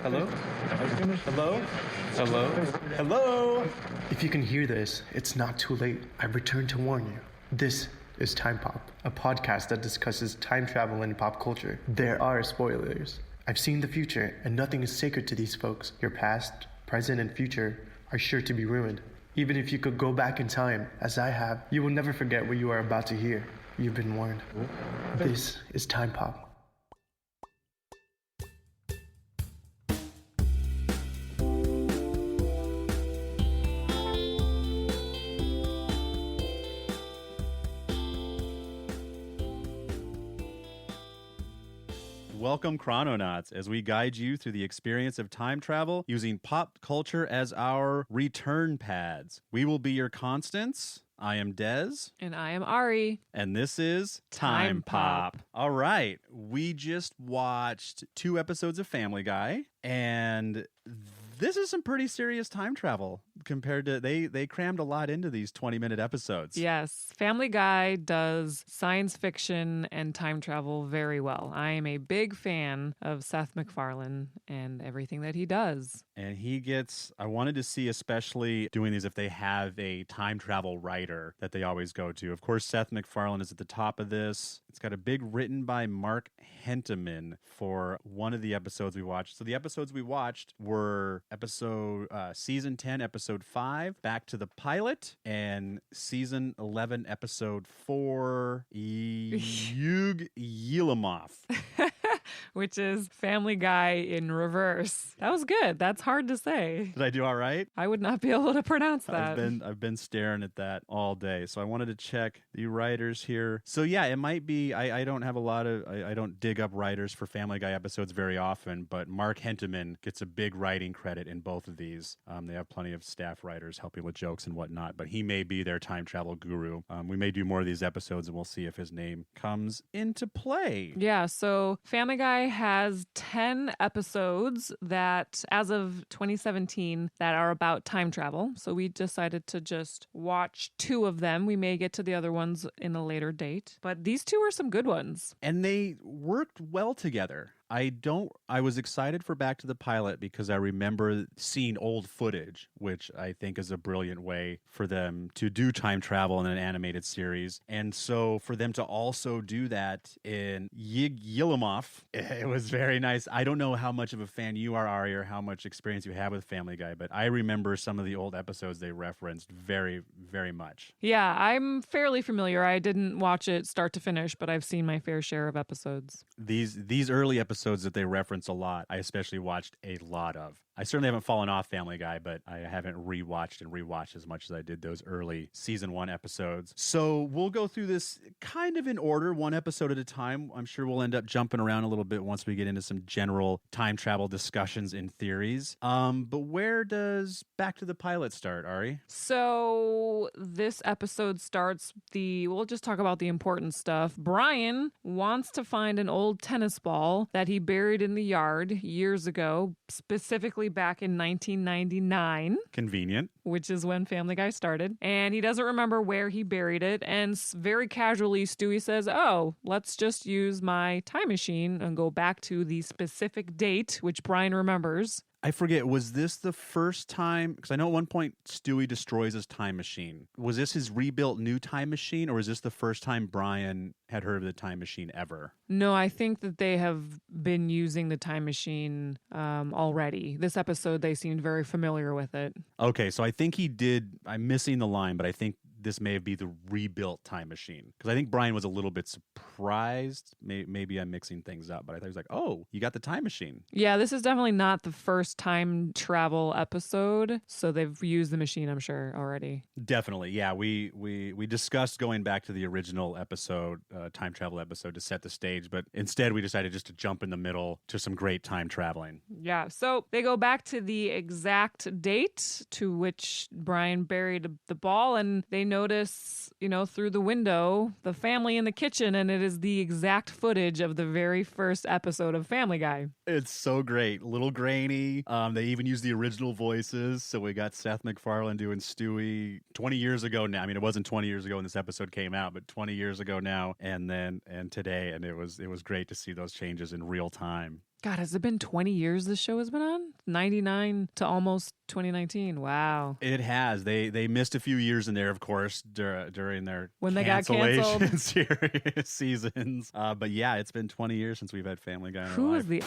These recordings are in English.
Hello? Hello? Hello? Hello? If you can hear this, it's not too late. I've returned to warn you. This is Time Pop, a podcast that discusses time travel and pop culture. There are spoilers. I've seen the future, and nothing is sacred to these folks. Your past, present, and future are sure to be ruined. Even if you could go back in time, as I have, you will never forget what you are about to hear. You've been warned. This is Time Pop. Welcome, Chrononauts, as we guide you through the experience of time travel using pop culture as our return pads. We will be your constants. I am Dez. And I am Ari. And this is Time Pop. All right. We just watched 2 episodes of Family Guy, and this is some pretty serious time travel compared to they crammed a lot into these 20-minute episodes. Yes, Family Guy does science fiction and time travel very well. I am a big fan of Seth MacFarlane and everything that he does. And I wanted to see especially doing these if they have a time travel writer that they always go to. Of course, Seth MacFarlane is at the top of this. It's got a big written by Mark Henteman for one of the episodes we watched. So the episodes we watched were season 10, episode 5, Back to the Pilot, and season 11, episode 4, Ylimaf. Which is Family Guy in reverse. That was good. That's hard to say. Did I do all right? I would not be able to pronounce that. I've been staring at that all day. So I wanted to check the writers here. So yeah, it might be, I don't have I don't dig up writers for Family Guy episodes very often, but Mark Henteman gets a big writing credit in both of these. They have plenty of staff writers helping with jokes and whatnot, but he may be their time travel guru. We may do more of these episodes and we'll see if his name comes into play. Yeah, so Family Guy has 10 episodes that, as of 2017, that are about time travel. So we decided to just watch 2 of them. We may get to the other ones in a later date, but these 2 are some good ones. And they worked well together. I was excited for Back to the Pilot because I remember seeing old footage, which I think is a brilliant way for them to do time travel in an animated series. And so for them to also do that in Ylimaf, it was very nice. I don't know how much of a fan you are, Ari, or how much experience you have with Family Guy, but I remember some of the old episodes they referenced very, very much. Yeah, I'm fairly familiar. I didn't watch it start to finish, but I've seen my fair share of episodes. These early episodes that they reference a lot, I especially watched a lot of. I certainly haven't fallen off Family Guy, but I haven't rewatched as much as I did those early season 1 episodes. So we'll go through this kind of in order, 1 episode at a time. I'm sure we'll end up jumping around a little bit once we get into some general time travel discussions and theories. But where does Back to the Pilot start, Ari? So this episode starts we'll just talk about the important stuff. Brian wants to find an old tennis ball that he buried in the yard years ago, specifically back in 1999. Convenient. Which is when Family Guy started. And he doesn't remember where he buried it. And very casually, Stewie says, oh, let's just use my time machine and go back to the specific date, which Brian remembers. I forget, was this the first time, because I know at one point Stewie destroys his time machine. Was this his rebuilt new time machine, or is this the first time Brian had heard of the time machine ever? No, I think that they have been using the time machine already. This episode, they seemed very familiar with it. Okay, so I think he did, I'm missing the line, but I think this may be the rebuilt time machine. Because I think Brian was a little bit surprised. Maybe I'm mixing things up, but I thought he was like, oh, you got the time machine. Yeah, this is definitely not the first time travel episode. So they've used the machine, I'm sure, already. Definitely. Yeah, we discussed going back to the original episode, time travel episode, to set the stage. But instead, we decided just to jump in the middle to some great time traveling. Yeah, so they go back to the exact date to which Brian buried the ball, and they notice, through the window, the family in the kitchen, and it is the exact footage of the very first episode of Family Guy. It's so great. A little grainy. They even use the original voices. So we got Seth MacFarlane doing Stewie 20 years ago now. I mean, it wasn't 20 years ago when this episode came out, but 20 years ago now, and today. And it was great to see those changes in real time. God, has it been 20 years this show has been on? 99 to almost 2019. Wow. It has. They missed a few years in there, of course, during their When they got cancellation canceled. series seasons. But yeah, it's been 20 years since we've had Family Guy in our Who life. was the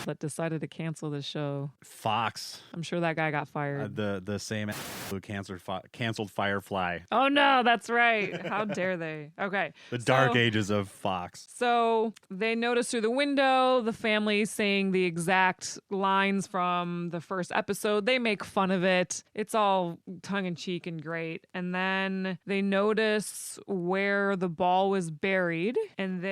that decided to cancel the show? Fox. I'm sure that guy got fired. The same who canceled Firefly. Oh no, that's right. How dare they? Okay. The dark ages of Fox. So they notice through the window the family saying the exact lines from the first episode. They make fun of it. It's all tongue in cheek and great. And then they notice where the ball was buried, and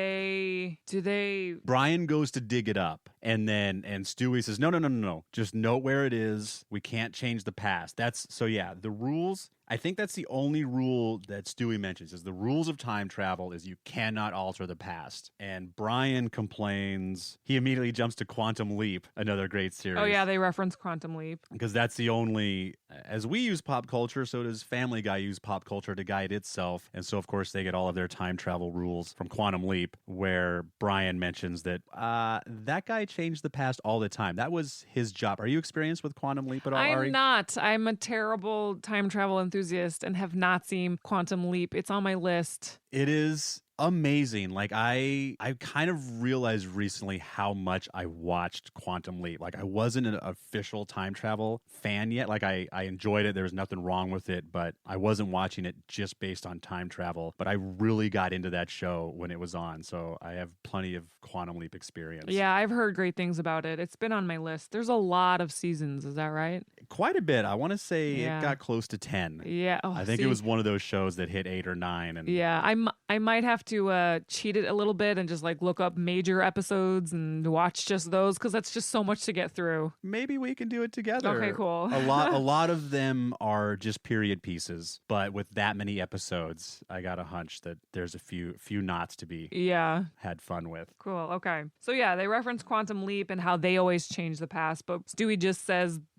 Brian goes to dig it up, and Stewie says, No. Just note where it is. We can't change the past. The rules. I think that's the only rule that Stewie mentions is the rules of time travel is you cannot alter the past. And Brian complains. He immediately jumps to Quantum Leap, another great series. Oh yeah, they reference Quantum Leap. Because that's the only, as we use pop culture, so does Family Guy use pop culture to guide itself. And so, of course, they get all of their time travel rules from Quantum Leap, where Brian mentions that that guy changed the past all the time. That was his job. Are you experienced with Quantum Leap at all, Ari? I'm not. I'm a terrible time travel enthusiast and have not seen Quantum Leap. It's on my list. It is amazing. Like I kind of realized recently how much I watched Quantum Leap. Like I wasn't an official time travel fan yet. Like I enjoyed it. There was nothing wrong with it, but I wasn't watching it just based on time travel. But I really got into that show when it was on. So I have plenty of Quantum Leap experience. Yeah, I've heard great things about it. It's been on my list. There's a lot of seasons. Is that right? Quite a bit. I want to say it got close to 10. Yeah. Oh, I think it was one of those shows that hit 8 or 9. And yeah, I might have to cheat it a little bit and just like look up major episodes and watch just those because that's just so much to get through. Maybe we can do it together. Okay, cool. a lot of them are just period pieces, but with that many episodes, I got a hunch that there's a few knots to be had fun with. Cool. Okay. So yeah, they reference Quantum Leap and how they always change the past, but Stewie just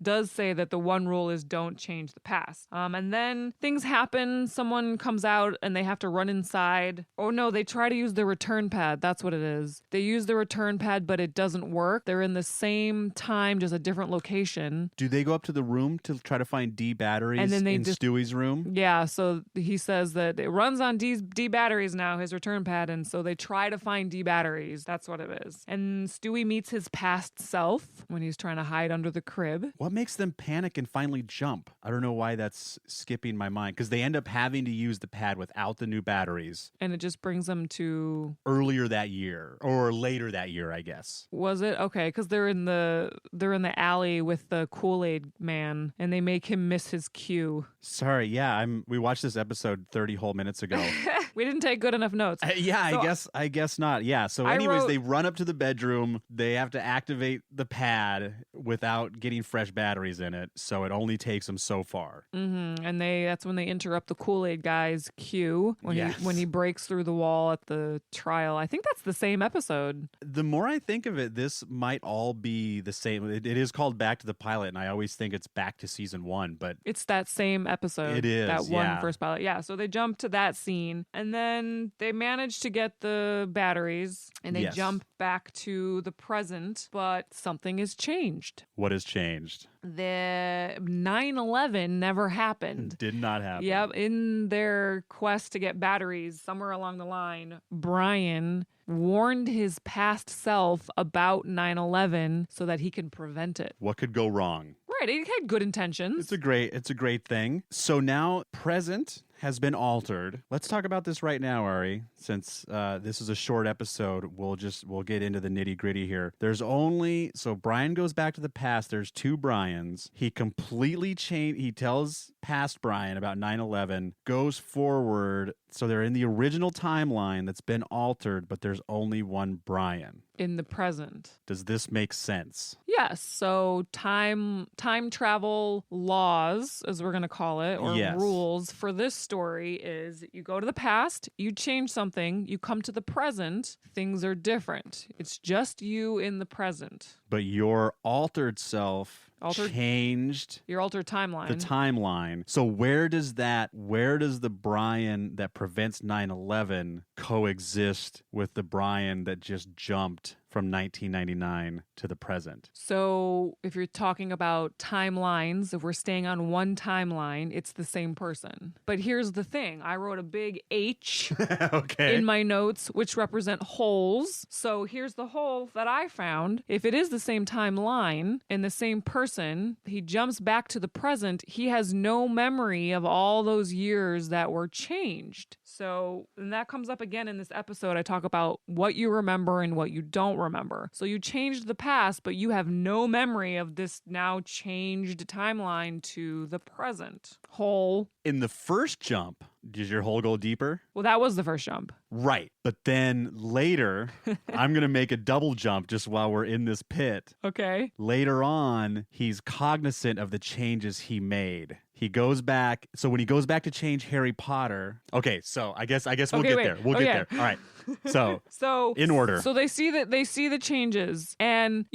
does say that the one rule is don't change the past. And then things happen. Someone comes out and they have to run inside. Oh no, they try to use the return pad. That's what it is. They use the return pad, but it doesn't work. They're in the same time, just a different location. Do they go up to the room to try to find D batteries and then in Stewie's room? Yeah, so he says that it runs on D batteries now, his return pad, and so they try to find D batteries. That's what it is. And Stewie meets his past self when he's trying to hide under the crib. What makes them panic and finally jump? I don't know why that's skipping my mind, because they end up having to use the pad without the new batteries. And it just brings them to earlier that year or later that year, I guess. Was it? Okay, because they're in the alley with the Kool-Aid man and they make him miss his cue. Sorry, yeah, we watched this episode 30 whole minutes ago. We didn't take good enough notes. I guess not. Yeah. So anyways, they run up to the bedroom. They have to activate the pad without getting fresh batteries in it. So it only takes them so far. Mm-hmm. And that's when they interrupt the Kool-Aid guy's cue when he breaks through the wall at the trial. I think that's the same episode. The more I think of it, this might all be the same. It is called Back to the Pilot, and I always think it's back to season 1, but it's that same episode. It is that one first pilot. Yeah. So they jump to that scene, and then they manage to get the batteries, and they jump back to the present, but something has changed. What has changed? The 9/11 never happened. Did not happen. Yep. In their quest to get batteries, somewhere along the line, Brian warned his past self about 9/11 so that he can prevent it. What could go wrong? Right. He had good intentions. It's a great thing. So now present has been altered. Let's talk about this right now, Ari. Since this is a short episode, we'll get into the nitty gritty here. So Brian goes back to the past. There's 2 Brians. He completely changed. He tells past Brian about 9/11, goes forward. So they're in the original timeline that's been altered, but there's only one Brian. In the present. Does this make sense? Yes. So time travel laws, as we're going to call it, or rules for this story is you go to the past, you change something, you come to the present, things are different. It's just you in the present. But your altered self changed your altered timeline. The timeline. So where does the Brian that prevents 9/11 coexist with the Brian that just jumped from 1999 to the present. So if you're talking about timelines, if we're staying on one timeline, it's the same person. But here's the thing. I wrote a big H Okay. in my notes, which represent holes. So here's the hole that I found. If it is the same timeline and the same person, he jumps back to the present. He has no memory of all those years that were changed. So, and that comes up again in this episode. I talk about what you remember and what you don't remember. So you changed the past, but you have no memory of this now changed timeline to the present. Hole. In the first jump, does your hole go deeper? Well, that was the first jump. Right. But then later, I'm going to make a double jump just while we're in this pit. Okay. Later on, he's cognizant of the changes he made. He goes back. So when he goes back to change Harry Potter. Okay, so I guess we'll get there. We'll get there. All right. So in order. So they see the changes, and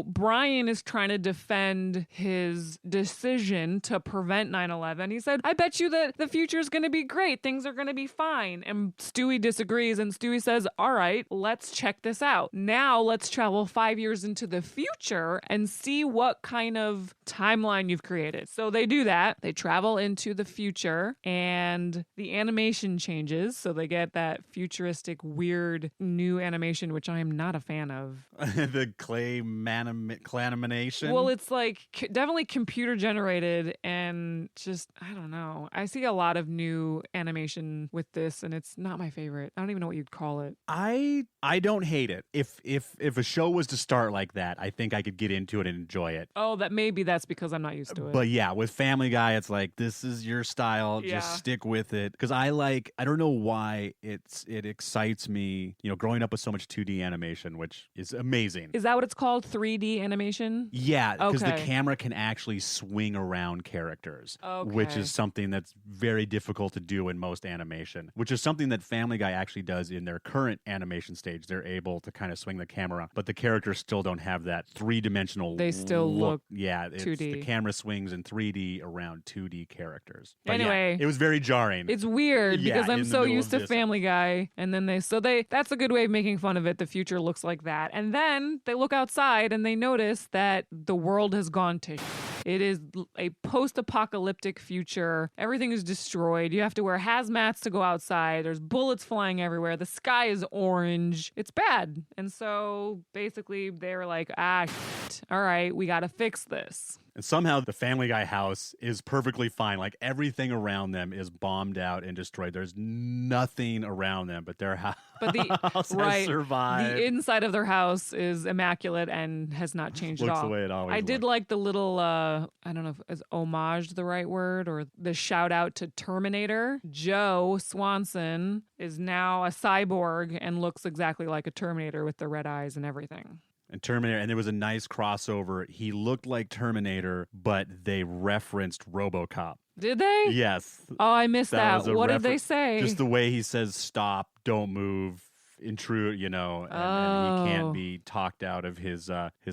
Brian is trying to defend his decision to prevent 9/11. He said, "I bet you that the future is going to be great. Things are going to be fine." And Stewie disagrees, and Stewie says, "All right, let's check this out. Now let's travel 5 years into the future and see what kind of timeline you've created." So they do that. They travel into the future, and the animation changes, so they get that futuristic weird new animation, which I am not a fan of. The claymation. Well, it's like definitely computer generated, and just I don't know. I see a lot of new animation with this, and it's not my favorite. I don't even know what you'd call it. I don't hate it. If a show was to start like that, I think I could get into it and enjoy it. Oh, that's because I'm not used to it. But yeah, with Family Guy, it's like, this is your style. Yeah. Just stick with it. Because I don't know why it excites me, growing up with so much 2D animation, which is amazing. Is that what it's called? 3D animation? Yeah, because the Okay. camera can actually swing around characters, Okay. which is something that's very difficult to do in most animation, which is something that Family Guy actually does in their current animation stage. They're able to kind of swing the camera, but the characters still don't have that three-dimensional They still look yeah, 2D. The camera swings in 3D around 2D characters. But Anyway, yeah, it was very jarring. It's weird Yeah, because I'm in the so middle used of to this. Family Guy, and then that's a good way of making fun of it. The future looks like that, and then they look outside and they notice that the world has gone to. It is a post-apocalyptic future. Everything is destroyed. You have to wear hazmats to go outside. There's bullets flying everywhere. The sky is orange. It's bad. And so basically they're like, shit. All right, we got to fix this. And somehow the Family Guy house is perfectly fine. Like everything around them is bombed out and destroyed. There's nothing around them, but their house has survived. The inside of their house is immaculate and has not changed at Looks all. the way it always I did looked. like the little, I don't know if is homage the right word, or the shout out to Terminator. Joe Swanson is now a cyborg and looks exactly like a Terminator with the red eyes and everything. And Terminator, and there was a nice crossover. He looked like Terminator, but they referenced RoboCop. Did they? Yes. Oh, I missed that. was a What did they say? Just the way he says stop, don't move, intrude, and he can't be talked out of his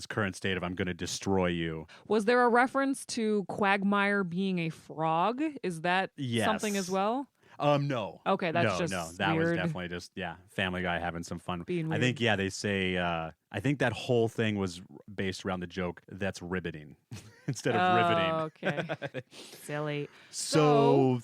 current state of I'm going to destroy you. Was there a reference to Quagmire being a frog? Is that something as well? No. Okay, that's no, just no. That was weird. definitely just Family Guy having some fun. Being I weird. think they say I think that whole thing was based around the joke that's ribbiting instead of riveting. Okay. Silly. So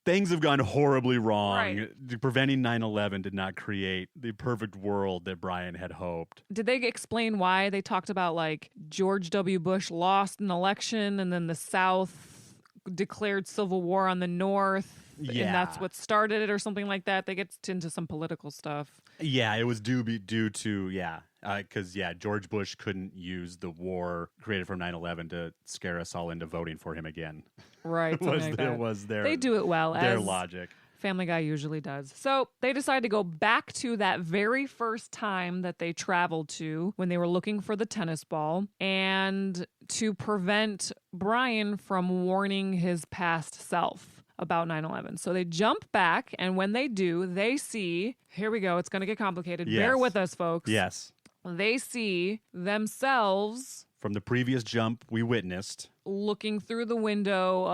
things have gone horribly wrong. Right. Preventing 9/11 did not create the perfect world that Brian had hoped. Did they explain why they talked about like George W. Bush lost an election and then the South declared civil war on the North? Yeah. And that's what started it or something like that. They get into some political stuff. Yeah, it was due to because George Bush couldn't use the war created from 9/11 to scare us all into voting for him again. Right. They do it well. Their as logic. Family Guy usually does. So they decide to go back to that very first time that they traveled to when they were looking for the tennis ball, and to prevent Brian from warning his past self about 9/11. So they jump back, and when they do, they see, here we go, it's going to get complicated. Yes. Bear with us, folks. Yes. They see themselves from the previous jump we witnessed. Looking through the window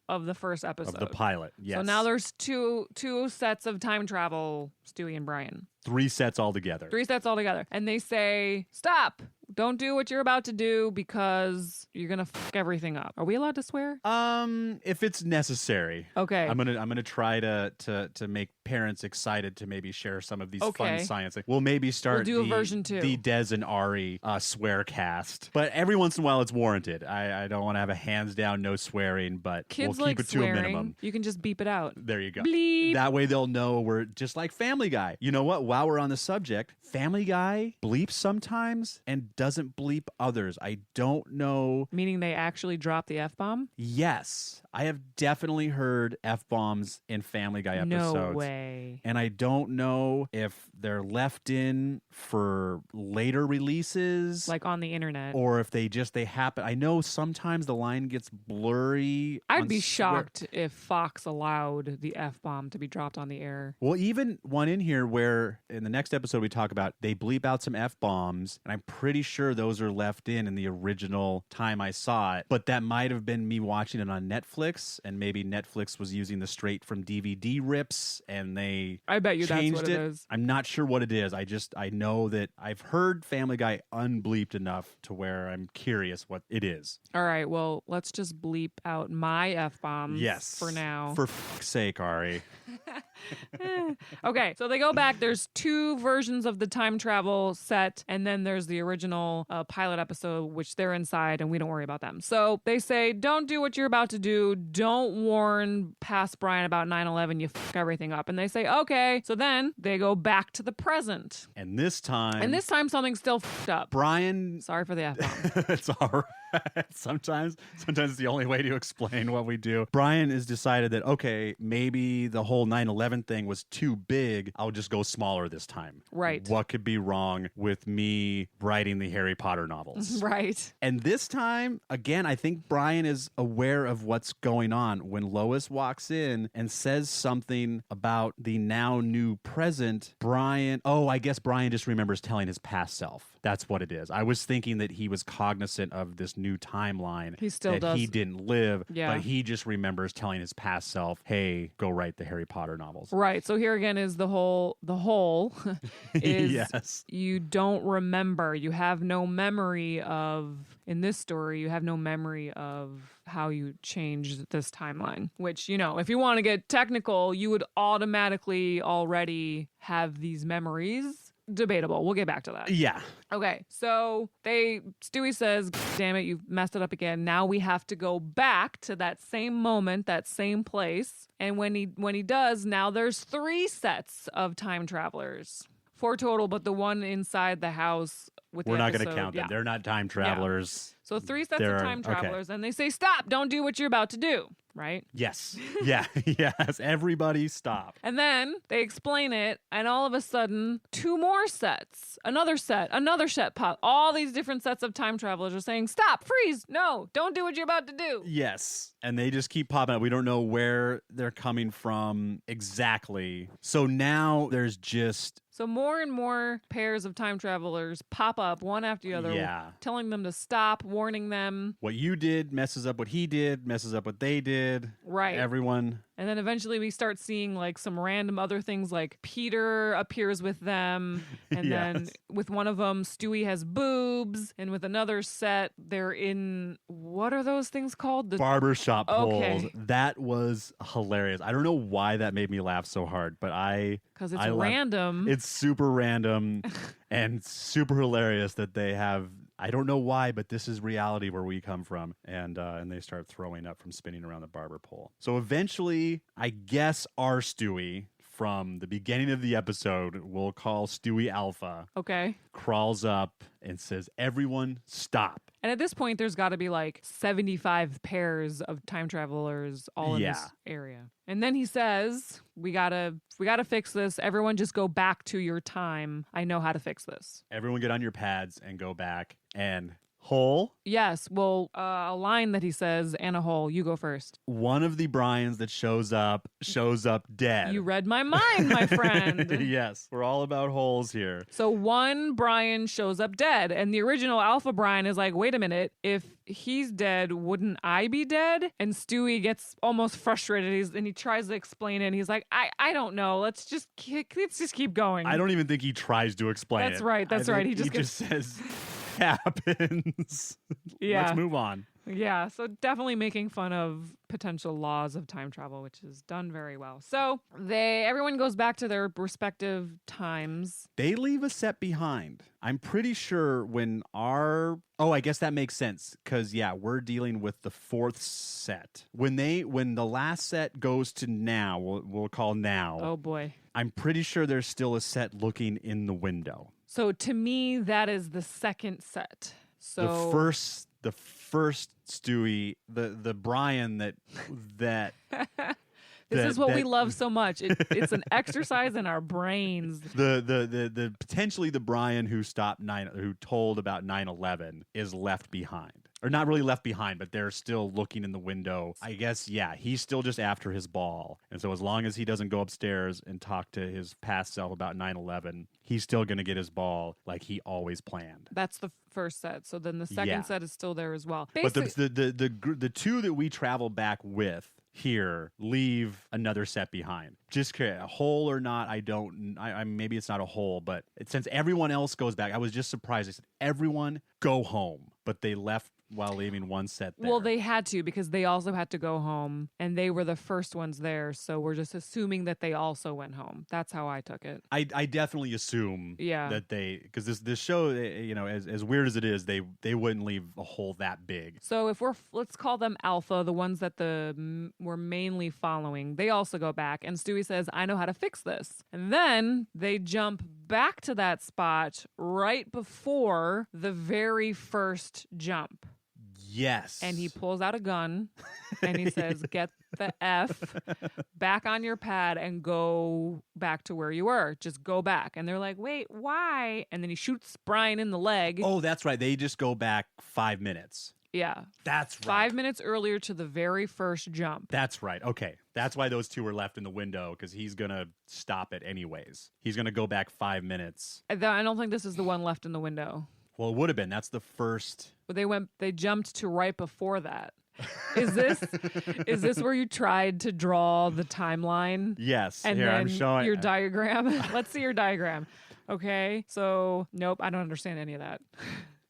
of the first episode. Of the pilot, yes. So now there's two sets of time travel, Stewie and Brian. 3 sets altogether. 3 sets altogether. And they say, stop. Don't do what you're about to do because you're going to fuck everything up. Are we allowed to swear? If it's necessary. Okay. I'm gonna try to make parents excited to maybe share some of these fun science. We'll maybe start do a version 2. The Des and Ari swear cast. But every once in a while it's warranted. I don't want to have a hands down no swearing, but kids we'll keep like it swearing. to a minimum. You can just beep it out. There you go. Bleep. That way they'll know we're just like Family Guy. You know what? While we're on the subject, Family Guy bleeps sometimes and doesn't bleep others. I don't know. Meaning they actually drop the F-bomb? Yes. I have definitely heard F-bombs in Family Guy episodes. No way. And I don't know if they're left in for later releases. Like on the internet. Or if they happen. I know sometimes the line gets blurry. I'd be shocked if Fox allowed the F-bomb to be dropped on the air. Well, even one in here where in the next episode we talk about they bleep out some F-bombs, and I'm pretty sure those are left in the original time I saw it. But that might have been me watching it on Netflix, and maybe Netflix was using the straight from DVD rips, and they I bet you changed that's what it is. I'm not sure what it is. I know that I've heard Family Guy unbleeped enough to where I'm curious what it is. All right, well, let's just bleep out my F-bombs for now. For fuck's sake, Ari. Okay, so they go back. There's 2 versions of the time travel set, and then there's the original pilot episode, which they're inside, and we don't worry about them. So they say, don't do what you're about to do. Don't warn past Brian about 9/11. You fuck everything up. And they say, okay. So then they go back to the present. And this time something's still fucked up. Brian... Sorry for the F-bomb. It's all right. Sometimes it's the only way to explain what we do. Brian has decided that, okay, maybe the whole 9/11 thing was too big. I'll just go smaller this time. Right. What could be wrong with me writing the Harry Potter novels? Right. And this time, again, I think Brian is aware of what's going on. When Lois walks in and says something about the now new present, I guess Brian just remembers telling his past self. That's what it is. I was thinking that he was cognizant of this new timeline. He still that does. He didn't live, Yeah. but he just remembers telling his past self, hey, go write the Harry Potter novels. Right. So here again is the whole is yes. You don't remember. You have no memory of, in this story, you have no memory of how you changed this timeline, which, if you want to get technical, you would automatically already have these memories. Debatable. We'll get back to that. Yeah. Okay, so Stewie says, damn it, you've messed it up again. Now we have to go back to that same moment, that same place. And when he does, now there's 3 sets of time travelers. 4 total, but the one inside the house with We're the not going to episode, count them. yeah. They're not time travelers. Yeah. So 3 sets of time travelers, and they say, stop, don't do what you're about to do. Right? Yes. Yeah. Yes. Everybody stop. And then they explain it, and all of a sudden, 2 more sets. Another set pop. All these different sets of time travelers are saying, stop, freeze, no, don't do what you're about to do. Yes. And they just keep popping up. We don't know where they're coming from exactly. So now there's just... So more and more pairs of time travelers pop up one after the other, telling them to stop, warning them. What you did messes up what he did, messes up what they did. Right. Everyone. And then eventually we start seeing like some random other things, like Peter appears with them. And then with one of them, Stewie has boobs. And with another set, they're in, what are those things called? The barbershop poles. Okay. That was hilarious. I don't know why that made me laugh so hard, but because it's random. It's super random and super hilarious that they have. I don't know why, but this is reality where we come from. And they start throwing up from spinning around the barber pole. So eventually, I guess our Stewie from the beginning of the episode, we'll call Stewie Alpha. Okay. Crawls up and says, everyone stop. And at this point, there's got to be like 75 pairs of time travelers all in this area. And then he says, we gotta fix this. Everyone just go back to your time. I know how to fix this. Everyone get on your pads and go back. And Hole. Yes. Well, a line that he says and a hole. You go first. One of the Bryans that shows up dead. You read my mind, my friend. Yes, we're all about holes here. So one Brian shows up dead, and the original Alpha Brian is like, wait a minute, if he's dead, wouldn't I be dead? And Stewie gets almost frustrated, and he tries to explain it, and he's like, I don't know, let's just keep going. I don't even think he tries to explain That's it. right, that's right. He just says, happens. Yeah. Let's move on. Yeah, so definitely making fun of potential laws of time travel, which is done very well. So everyone goes back to their respective times. They leave a set behind. I'm pretty sure I guess that makes sense because we're dealing with the fourth set. When the last set goes to now, we'll call now. Oh boy. I'm pretty sure there's still a set looking in the window. So to me, that is the second set. So the first Stewie, the Brian that this is what we love so much. It's an exercise in our brains. The potentially the Brian who told about 9/11 is left behind. Or not really left behind, but they're still looking in the window. I guess, he's still just after his ball. And so as long as he doesn't go upstairs and talk to his past self about 9/11, he's still going to get his ball like he always planned. That's the first set. So then the second set is still there as well. But the two that we travel back with here leave another set behind. Just a hole or not, I maybe it's not a hole, but since everyone else goes back, I was just surprised. They said, everyone go home. But they left while leaving one set there. Well, they had to because they also had to go home and they were the first ones there. So we're just assuming that they also went home. That's how I took it. I definitely assume that because this show, as weird as it is, they wouldn't leave a hole that big. So let's call them Alpha, the ones that we're mainly following, they also go back and Stewie says, I know how to fix this. And then they jump back to that spot right before the very first jump. Yes. And he pulls out a gun and he says, get the F back on your pad and go back to where you were. Just go back. And they're like, wait, why? And then he shoots Brian in the leg. Oh, that's right. They just go back 5 minutes. Yeah. That's right. 5 minutes earlier to the very first jump. That's right. Okay. That's why those two were left in the window, because he's going to stop it anyways. He's going to go back 5 minutes. I don't think this is the one left in the window. Well, it would have been. That's the first. But they jumped to right before that. Is this where you tried to draw the timeline? Yes. And here, then I'm showing your diagram. Let's see your diagram. Okay. So, nope, I don't understand any of that.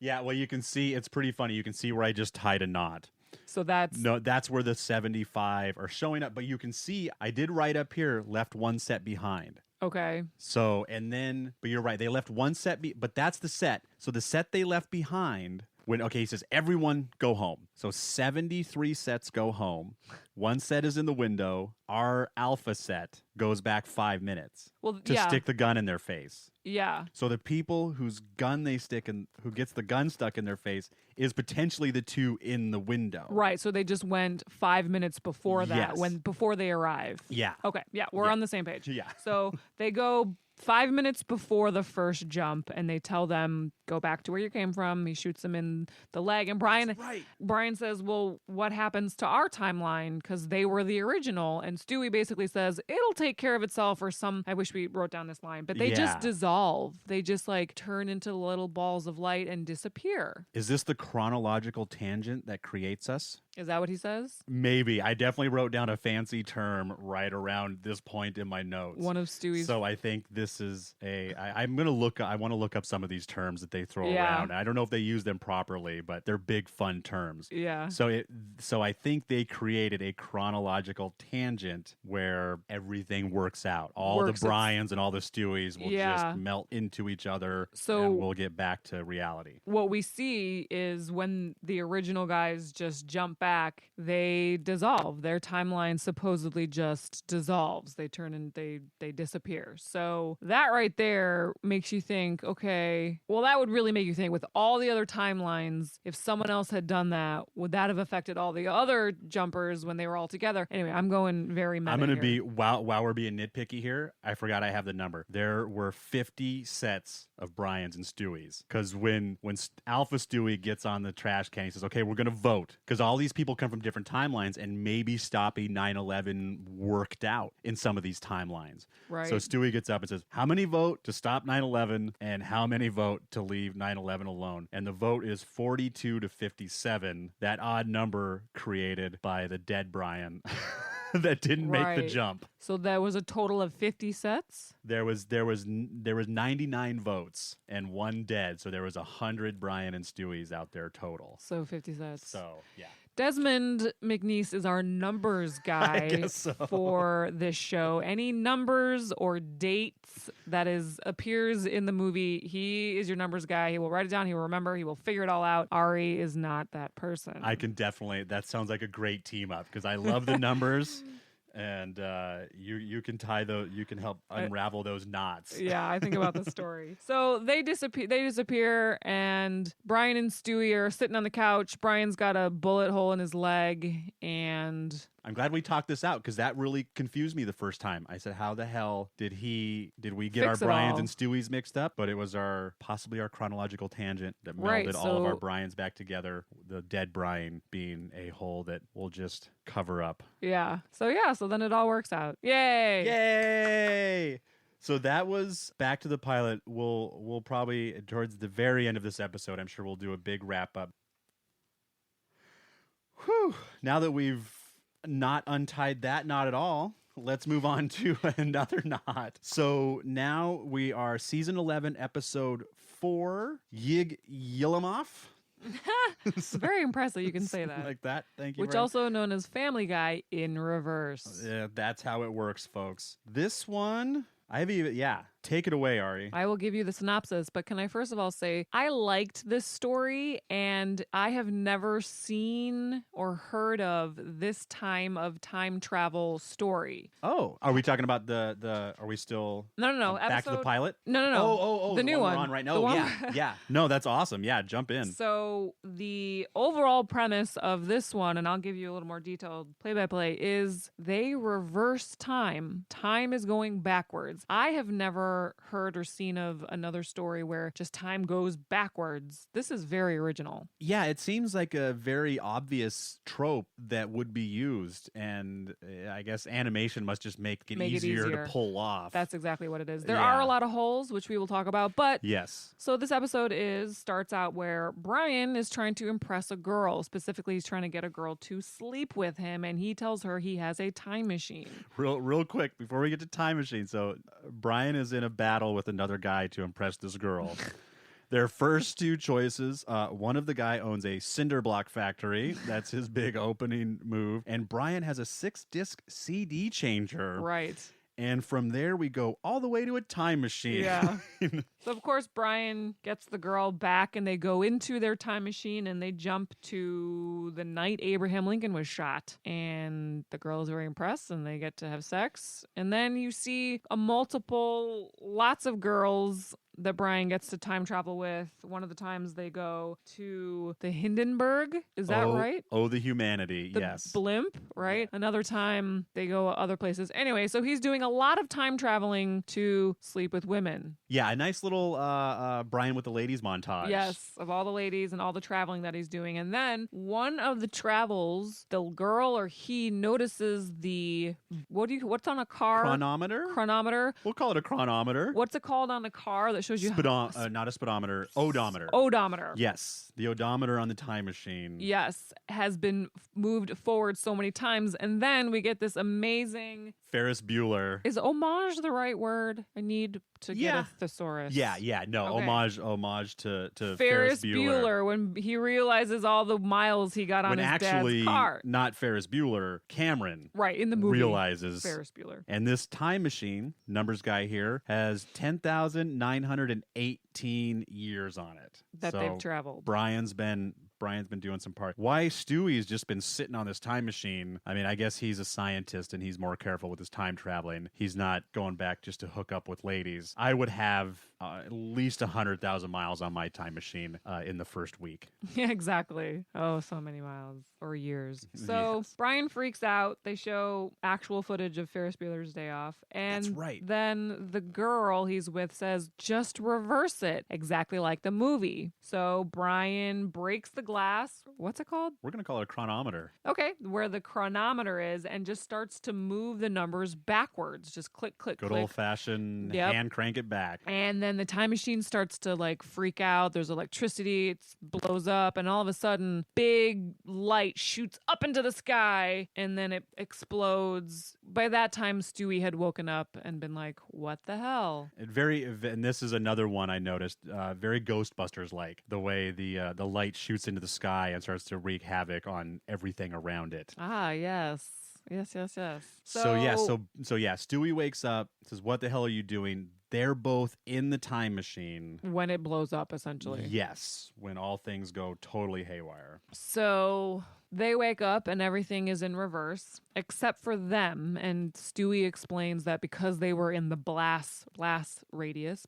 Yeah, well, you can see, it's pretty funny. You can see where I just tied a knot. So that's where the 75 are showing up. But you can see, I did write up here, left one set behind. Okay. So, but you're right. They left one set, but that's the set. So the set they left behind, he says, everyone go home. So 73 sets go home. One set is in the window. Our alpha set goes back 5 minutes to stick the gun in their face. Yeah. So the people whose gun they stick and who gets the gun stuck in their face is potentially the two in the window. Right. So they just went 5 minutes before that, Yes. before they arrive. Yeah. Okay. Yeah. We're on the same page. Yeah. So they go 5 minutes before the first jump and they tell them, go back to where you came from. He shoots them in the leg. And Brian says, well, what happens to our timeline? Because they were the original. And Stewie basically says, it'll take care of itself, or I wish we wrote down this line, but they just dissolve. They just turn into little balls of light and disappear. Is this the chronological tangent that creates us? Is that what he says? Maybe. I definitely wrote down a fancy term right around this point in my notes. One of Stewie's. So I think this is I want to look up some of these terms that they throw around. I don't know if they use them properly, but they're big fun terms. Yeah. So I think they created a chronological tangent where everything works out. All the Bryans and all the Stewies will just melt into each other, and we'll get back to reality. What we see is when the original guys just jump back, they dissolve. Their timeline supposedly just dissolves. They turn and they disappear. So that right there makes you think, okay, well, that would really make you think, with all the other timelines, if someone else had done that, would that have affected all the other jumpers when they were all together? Anyway, I'm going very meta I'm going to here. be, while we're being nitpicky here, I forgot I have the number. There were 50 sets of Brian's and Stewie's. Because when Alpha Stewie gets on the trash can, he says, okay, we're going to vote. Because all these people come from different timelines, and maybe stopping 9/11 worked out in some of these timelines. Right. So Stewie gets up and says, how many vote to stop 9/11 and how many vote to leave 9/11 alone? And the vote is 42 to 57, that odd number created by the dead Brian. That didn't make the jump. So that was a total of 50 sets? There was 99 votes and one dead, so there was 100 Brian and Stewies out there total. So 50 sets. So, yeah. Desmond McNeese is our numbers guy for this show. Any numbers or dates that appears in the movie, he is your numbers guy. He will write it down. He will remember. He will figure it all out. Ari is not that person. I can definitely. That sounds like a great team up because I love the numbers. And you can tie those. You can help unravel those knots. Yeah, I think about the story. So they disappear, and Brian and Stewie are sitting on the couch. Brian's got a bullet hole in his leg, and I'm glad we talked this out because that really confused me the first time. I said, "How the hell did we get our Brians and Stewies mixed up?" But it was possibly our chronological tangent that melded all of our Brians back together. The dead Brian being a hole that we'll just cover up. Yeah. So then it all works out. Yay! Yay! So that was back to the pilot. We'll probably towards the very end of this episode, I'm sure we'll do a big wrap up. Whew! Now that we've not untied that knot at all, let's move on to another knot. So now we are season 11, episode 4, Ylimaf. Very impressive. You can say that. Like that. Thank you. Which also known as Family Guy in reverse. Yeah, that's how it works, folks. This one, take it away, Ari. I will give you the synopsis, but can I first of all say I liked this story, and I have never seen or heard of this time of time travel story. Oh, are we talking about the are we still No. Back to the pilot? No. Oh, the new one. We're on right now. Yeah. No, that's awesome. Yeah, jump in. So the overall premise of this one, and I'll give you a little more detailed play-by-play, is they reverse time. Time is going backwards. I have never heard or seen of another story where just time goes backwards. This is very original. Yeah, it seems like a very obvious trope that would be used, and I guess animation must just make it easier to pull off. That's exactly what it is. There are a lot of holes, which we will talk about, but yes. So this episode starts out where Brian is trying to impress a girl. Specifically, he's trying to get a girl to sleep with him, and he tells her he has a time machine. Real quick, before we get to time machine, so Brian is in a battle with another guy to impress this girl. Their first two choices, one of the guy owns a cinder block factory. That's his big opening move. And Brian has a 6-disc CD changer. Right. And from there, we go all the way to a time machine. Yeah. So, of course, Brian gets the girl back, and they go into their time machine, and they jump to the night Abraham Lincoln was shot. And the girl is very impressed, and they get to have sex. And then you see lots of girls that Brian gets to time travel with. One of the times they go to the Hindenburg. Is that right? Oh, the humanity. The blimp, right? Yeah. Another time they go other places. Anyway, so he's doing a lot of time traveling to sleep with women. Yeah, a nice little Brian with the ladies montage. Yes, of all the ladies and all the traveling that he's doing. And then one of the travels, the girl or he notices what's on a car? Chronometer. We'll call it a chronometer. What's it called on the car that shows you not a speedometer, odometer. Odometer. Yes, the odometer on the time machine. Yes, has been moved forward so many times, and then we get this amazing Ferris Bueller. Is homage the right word? I need to get a thesaurus. No, okay. Homage to Ferris Bueller when he realizes all the miles he got on his dad's car. Not Ferris Bueller, Cameron. Right, in the movie. Realizes Ferris Bueller. And this time machine, numbers guy here, has 10,918 years on it. They've traveled. Brian's been Brian's been doing some party. Why Stewie's just been sitting on this time machine. I mean, I guess he's a scientist and he's more careful with his time traveling. He's not going back just to hook up with ladies. I would have at least 100,000 miles on my time machine in the first week. Yeah, exactly. Oh, so many miles or years. So Yes. Brian freaks out. They show actual footage of Ferris Bueller's Day Off. And That's right. then the girl he's with says, just reverse it. Exactly like the movie. So Brian breaks the glass. What's it called? We're going to call it a chronometer. Okay, where the chronometer is, and just starts to move the numbers backwards. Just click, click, Good click. old-fashioned Yep. hand crank it back. And then the time machine starts to like freak out. There's electricity. It blows up. And all of a sudden, big light shoots up into the sky and then it explodes. By that time, Stewie had woken up and been like, what the hell? And this is another one I noticed, very Ghostbusters-like, the way the light shoots into the sky and starts to wreak havoc on everything around it. Ah, yes. Yes, yes, yes. So Stewie wakes up, says, "What the hell are you doing?" They're both in the time machine. When it blows up, essentially. Yes, when all things go totally haywire. So they wake up and everything is in reverse, except for them. And Stewie explains that because they were in the blast radius,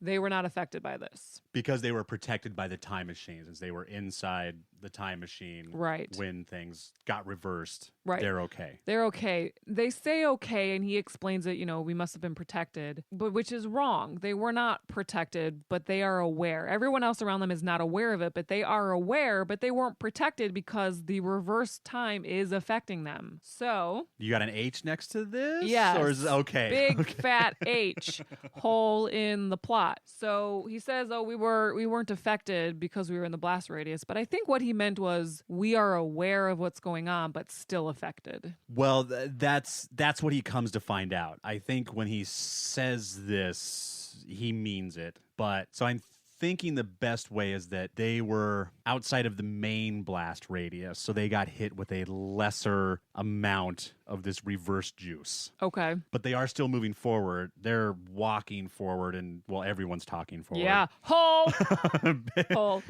they were not affected by this. Because they were protected by the time machine, since they were inside the time machine. Right. When things got reversed, Right. they're okay. They're okay. They say okay, and he explains that, we must have been protected, but which is wrong. They were not protected, but they are aware. Everyone else around them is not aware of it, but they are aware, but they weren't protected because the reverse time is affecting them. So You got an H next to this? yes, Or is okay? big Okay. fat H hole in the plot. So he says, "Oh, we weren't affected because we were in the blast radius." But I think what he meant was we are aware of what's going on, but still affected. Well, that's what he comes to find out. I think when he says this, he means it. But so I'm thinking the best way is that they were outside of the main blast radius, so they got hit with a lesser amount of this reverse juice. Okay. But they are still moving forward. They're walking forward, and well, everyone's talking forward. Yeah. Hole.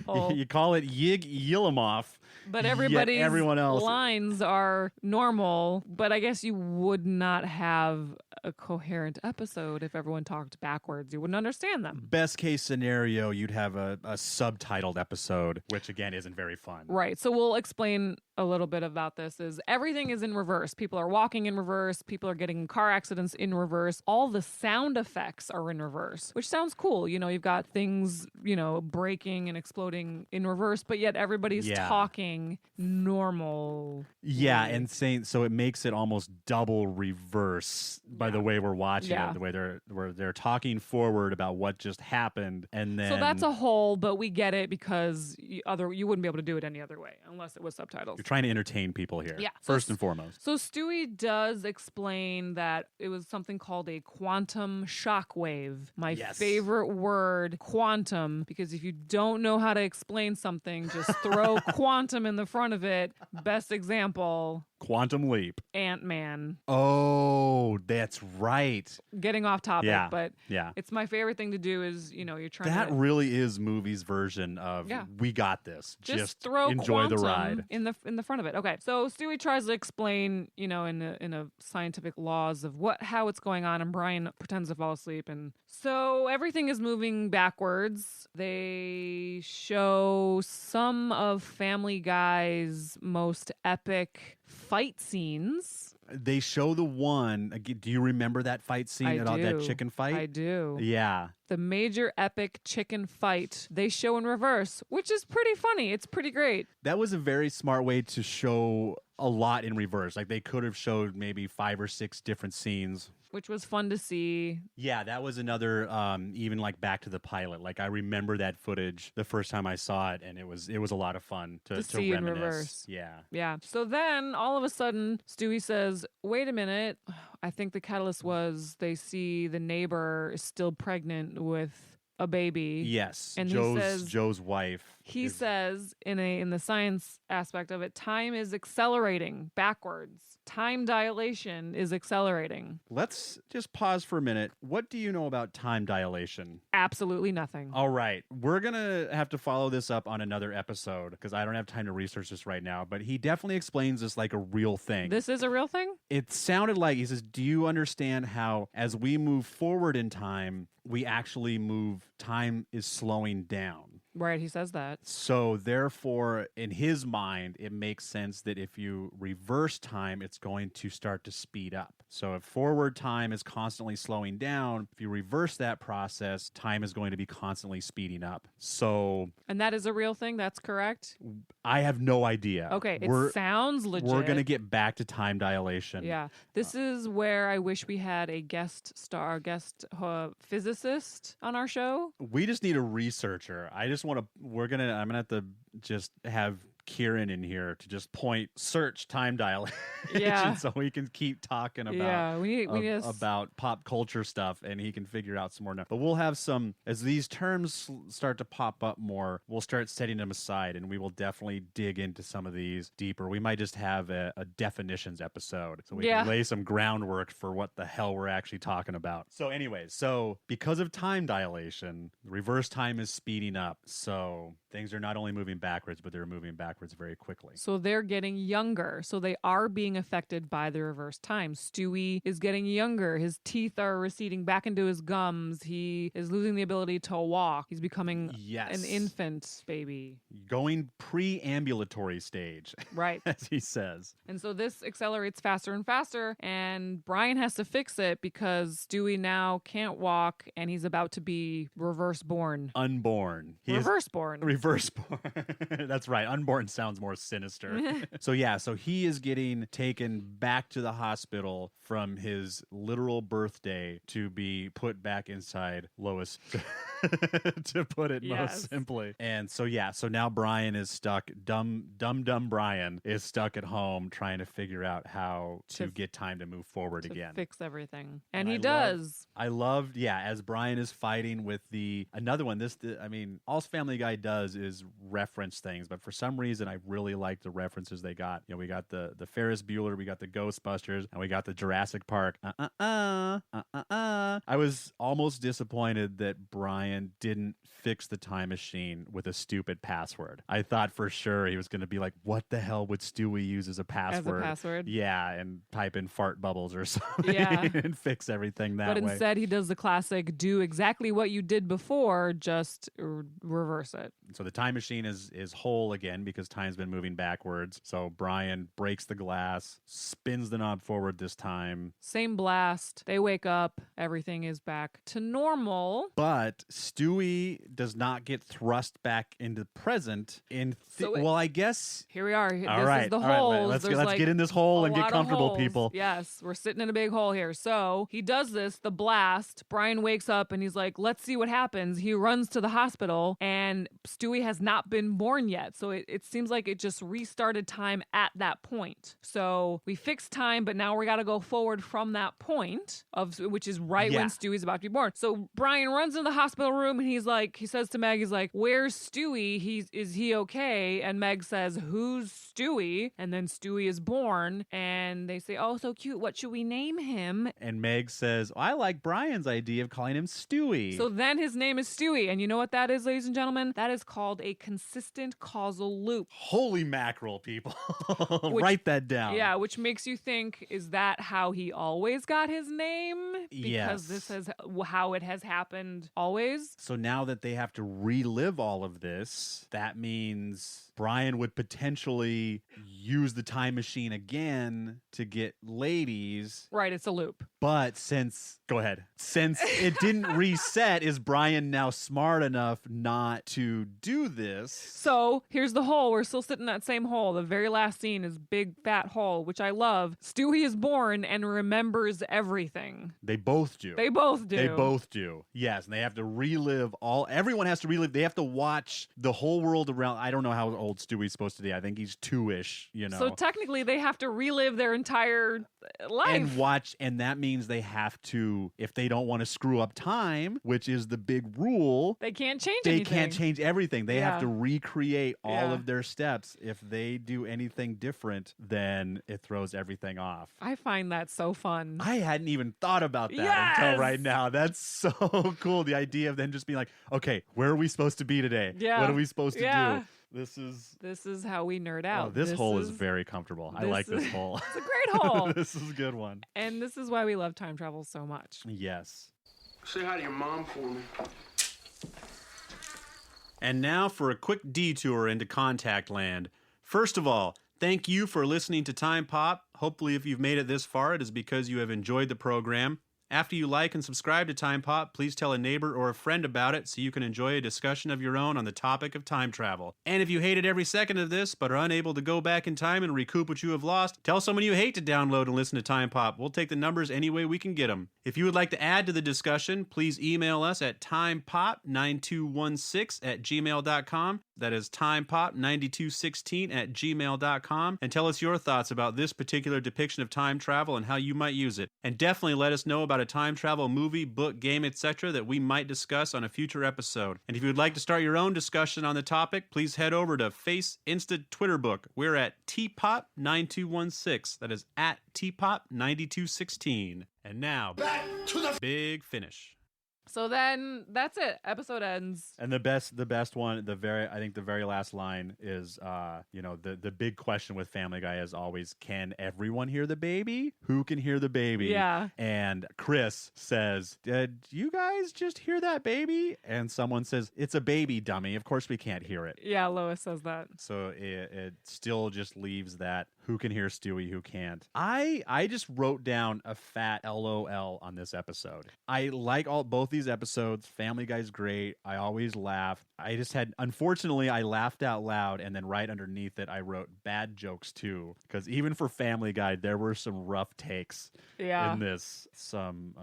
Hole. You call it Ylimaf, But yet everybody's everyone else. lines are normal. But I guess you would not have a coherent episode if everyone talked backwards. You wouldn't understand them. Best case scenario, you'd have a subtitled episode, which again isn't very fun. Right. So we'll explain a little bit about this. Is everything is in reverse. People are walking in reverse. People are getting in car accidents in reverse. All the sound effects are in reverse, which sounds cool. You've got things, breaking and exploding in reverse, but yet everybody's Yeah. talking normal. Yeah, and saying so it makes it almost double reverse by the way we're watching Yeah. it, the way they're talking forward about what just happened, and then So that's a hole, but we get it because you wouldn't be able to do it any other way unless it was subtitles. you're trying to entertain people here. Yeah. First and foremost. So Stewie does explain that it was something called a quantum shockwave. My Yes. favorite word, quantum, because if you don't know how to explain something, just throw quantum in the front of it. Best example, Quantum leap. Ant-Man. Oh, that's right. Getting off topic, Yeah. but Yeah. it's my favorite thing to do is, you're trying That to... really is movie's version of Yeah. we got this. Just throw enjoy the quantum ride. in the front of it. Okay, so Stewie tries to explain, in a scientific laws of how it's going on, and Brian pretends to fall asleep, and so everything is moving backwards. They show some of Family Guy's most epic fight scenes. They show the one. Do you remember that fight scene I at all? That do. chicken fight? I do. Yeah. The major epic chicken fight they show in reverse, which is pretty funny. It's pretty great. That was a very smart way to show a lot in reverse. Like they could have showed maybe 5 or 6 different scenes. Which was fun to see. Yeah, that was another even like back to the pilot. Like I remember that footage the first time I saw it, and it was a lot of fun to see in reminisce. reverse. Yeah. Yeah. So then all of a sudden, Stewie says, wait a minute. I think the catalyst was they see the neighbor is still pregnant with a baby. Yes. And he says- Joe's wife. He says in the science aspect of it, time is accelerating backwards. Time dilation is accelerating. Let's just pause for a minute. What do you know about time dilation? Absolutely nothing. All right. We're going to have to follow this up on another episode because I don't have time to research this right now, but he definitely explains this like a real thing. This is a real thing? It sounded like, he says, do you understand how as we move forward in time, we actually time is slowing down? Right, he says that. So therefore, in his mind, it makes sense that if you reverse time, it's going to start to speed up. So if forward time is constantly slowing down, if you reverse that process, time is going to be constantly speeding up. So... And that is a real thing? That's correct? I have no idea. Okay, it sounds legit. We're going to get back to time dilation. Yeah. This is where I wish we had a guest physicist on our show. We just need a researcher. I'm going to have to just have Kieran in here to just search time dilation so we can keep talking about about pop culture stuff and he can figure out some more now. But we'll have as these terms start to pop up more, we'll start setting them aside and we will definitely dig into some of these deeper. We might just have a definitions episode so we can lay some groundwork for what the hell we're actually talking about. So anyways, because of time dilation, reverse time is speeding up. So things are not only moving backwards, but they're moving backwards very quickly. So they're getting younger. So they are being affected by the reverse time. Stewie is getting younger. His teeth are receding back into his gums. He is losing the ability to walk. He's becoming an infant baby. Going pre-ambulatory stage. Right. As he says. And so this accelerates faster and faster. And Brian has to fix it because Stewie now can't walk and he's about to be reverse born. Unborn. Reverse born. Reverse born. That's right. Unborn sounds more sinister. So he is getting taken back to the hospital from his literal birthday to be put back inside Lois, to put it most simply. And so now Brian is stuck. Dumb Brian is stuck at home trying to figure out how to get time to move forward again. Fix everything. And he does. I loved, as Brian is fighting with another one. All Family Guy does is reference things, but for some reason I really like the references they got. We got the Ferris Bueller, we got the Ghostbusters, and we got the Jurassic Park. I was almost disappointed that Brian didn't fix the time machine with a stupid password. I thought for sure he was going to be like, what the hell would Stewie use as a password? Yeah, and type in fart bubbles or something and fix everything that way. But instead he does the classic, do exactly what you did before, just reverse it. So the time machine is whole again because time's been moving backwards. So Brian breaks the glass, spins the knob forward this time. Same blast. They wake up. Everything is back to normal. But Stewie does not get thrust back into the present. I guess... Here we are. All right. Is the hole. Let's get in this hole and get comfortable, people. Yes, we're sitting in a big hole here. So he does the blast. Brian wakes up and he's like, let's see what happens. He runs to the hospital and Stewie has not been born yet. So it seems like it just restarted time at that point. So we fixed time, but now we got to go forward from that point which is when Stewie's about to be born. So Brian runs into the hospital room and he says to Meg, he's like, where's Stewie? Is he okay? And Meg says, who's Stewie? And then Stewie is born and they say, oh, so cute. What should we name him? And Meg says, I like Brian's idea of calling him Stewie. So then his name is Stewie. And you know what that is, ladies and gentlemen? That is called a consistent causal loop. Holy mackerel, people. Write that down. Yeah, which makes you think, is that how he always got his name? Because this is how it has happened always. So now that they have to relive all of this, that means Brian would potentially use the time machine again to get ladies. Right, it's a loop. But since it didn't reset, is Brian now smart enough not to do this? So here's the hole. hole. We're still sitting in that same hole. The very last scene is big fat hole, which I love. Stewie is born and remembers everything. They both do. They both do. They both do. Yes, and they have to relive everyone has to relive. They have to watch the whole world around. I don't know how old Stewie's supposed to be. I think he's 2-ish, So technically they have to relive their entire life. And that means they have to, if they don't want to screw up time, which is the big rule, they can't change they anything. can't change everything. They have to recreate all of their steps. If they do anything different, then it throws everything off. I find that so fun. I hadn't even thought about that until right now. That's so cool. The idea of then just being like, okay, where are we supposed to be today? Yeah. What are we supposed to do? This is how we nerd out. Oh, this hole is very comfortable. I like this hole. It's a great hole. This is a good one. And this is why we love time travel so much. Yes. Say hi to your mom for me. And now for a quick detour into contact land. First of all, thank you for listening to Time Pop. Hopefully, if you've made it this far, it is because you have enjoyed the program. After you like and subscribe to Time Pop, please tell a neighbor or a friend about it so you can enjoy a discussion of your own on the topic of time travel. And if you hated every second of this but are unable to go back in time and recoup what you have lost, tell someone you hate to download and listen to Time Pop. We'll take the numbers any way we can get them. If you would like to add to the discussion, please email us at timepop9216@gmail.com. That is timepop9216@gmail.com, and tell us your thoughts about this particular depiction of time travel and how you might use it. And definitely let us know about a time travel movie, book, game, etc. that we might discuss on a future episode. And if you would like to start your own discussion on the topic, please head over to Face, Insta, Twitter book. We're at tpop9216. That is at tpop9216. And now, back to the big finish. So then that's it. Episode ends. And the best one, I think the very last line is, the big question with Family Guy is always, can everyone hear the baby? Who can hear the baby? Yeah. And Chris says, did you guys just hear that baby? And someone says, it's a baby, dummy. Of course we can't hear it. Yeah, Lois says that. So it still just leaves that, who can hear Stewie, who can't. I just wrote down a fat LOL on this episode. I like both these episodes. Family Guy's great. I always laugh. Unfortunately, I laughed out loud, and then right underneath it, I wrote bad jokes too. Because even for Family Guy, there were some rough takes in this. Some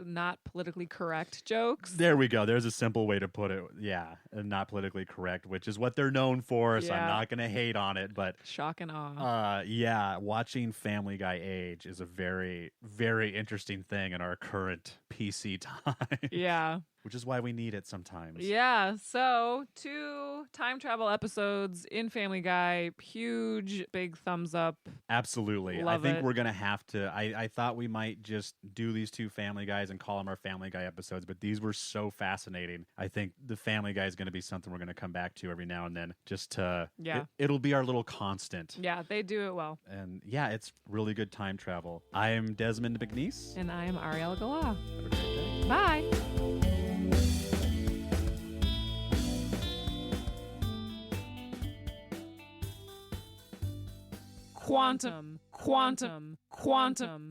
not politically correct jokes. There we go. There's a simple way to put it. Yeah, not politically correct, which is what they're known for. So I'm not going to hate on it, but shock and awe. Watching Family Guy age is a very, very interesting thing in our current PC time. Yeah. Which is why we need it sometimes. Yeah. So 2 time travel episodes in Family Guy. Huge, big thumbs up. Absolutely. Love I think it. we're going to have to. I thought we might just do these 2 Family Guys and call them our Family Guy episodes, but these were so fascinating. I think the Family Guy is going to be something we're going to come back to every now and then just to. Yeah. It'll be our little constant. Yeah, they do it well. And yeah, it's really good time travel. I am Desmond McNeese. And I am Ariel Galah. Have a great day. Bye. Quantum, quantum, quantum.